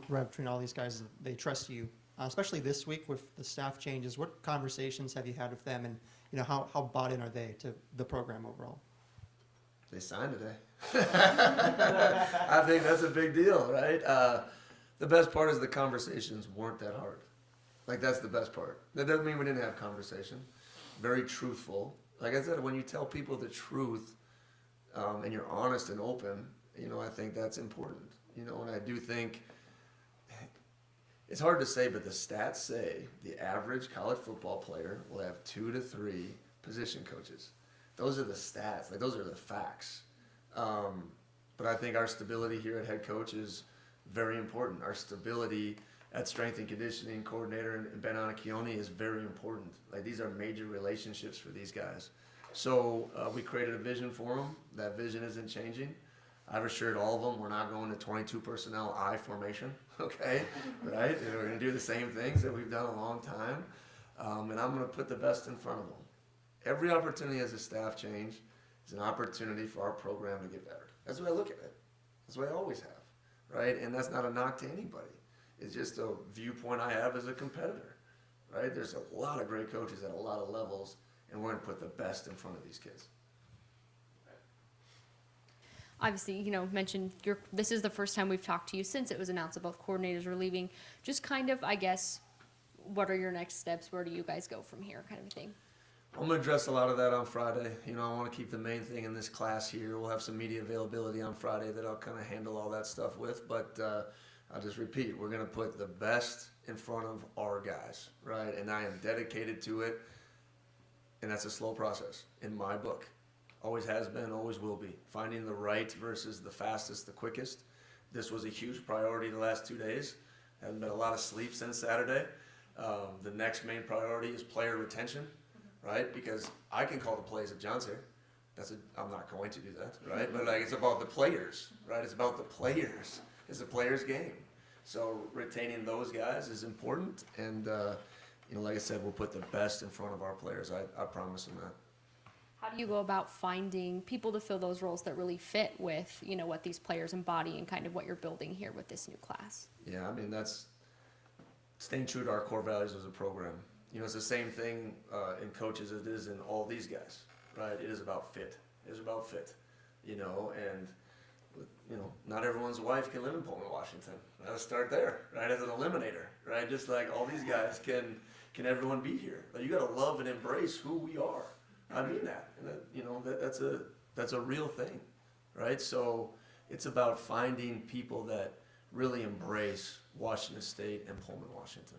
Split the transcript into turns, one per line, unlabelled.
right between all these guys, they trust you, especially this week with the staff changes. What conversations have you had with them, and how bought in are they to the program overall?
They signed today. I think that's a big deal, right? The best part is the conversations weren't that hard. Like, that's the best part. That doesn't mean we didn't have conversation. Very truthful. Like I said, when you tell people the truth, and you're honest and open, I think that's important. And I do think, it's hard to say, but the stats say the average college football player will have 2 to 3 position coaches. Those are the stats. Like, those are the facts. But I think our stability here at head coach is very important. Our stability at strength and conditioning coordinator and Ben Anacchione is very important. Like, these are major relationships for these guys. So we created a vision for them. That vision isn't changing. I've assured all of them we're not going to 22 personnel I formation, okay? Right? And we're going to do the same things that we've done a long time. And I'm going to put the best in front of them. Every opportunity as a staff change is an opportunity for our program to get better. That's the way I look at it. That's the way I always have, right? And that's not a knock to anybody. It's just a viewpoint I have as a competitor, right? There's a lot of great coaches at a lot of levels, and we're going to put the best in front of these kids.
Obviously, mentioned this is the first time we've talked to you since it was announced that both coordinators are leaving. Just kind of, I guess, what are your next steps? Where do you guys go from here, kind of a thing?
I'm going to address a lot of that on Friday. I want to keep the main thing in this class here. We'll have some media availability on Friday that I'll kind of handle all that stuff with. But I'll just repeat, we're going to put the best in front of our guys, right? And I am dedicated to it. And that's a slow process in my book. Always has been, always will be. Finding the right versus the fastest, the quickest. This was a huge priority the last 2 days. Haven't been a lot of sleep since Saturday. The next main priority is player retention, right? Because I can call the plays if John's here. I'm not going to do that, right? But it's about the players, right? It's about the players. It's a player's game. So retaining those guys is important. And, like I said, we'll put the best in front of our players. I promise them that.
How do you go about finding people to fill those roles that really fit with, what these players embody and kind of what you're building here with this new class?
Yeah, that's staying true to our core values as a program. It's the same thing in coaches as it is in all these guys, right? It is about fit. It is about fit, and not everyone's wife can live in Pullman, Washington. Let's start there, right? As an eliminator, right? Just like all these guys can everyone be here? But you got to love and embrace who we are. I mean that, and that's a real thing, right? So it's about finding people that really embrace Washington State and Pullman, Washington.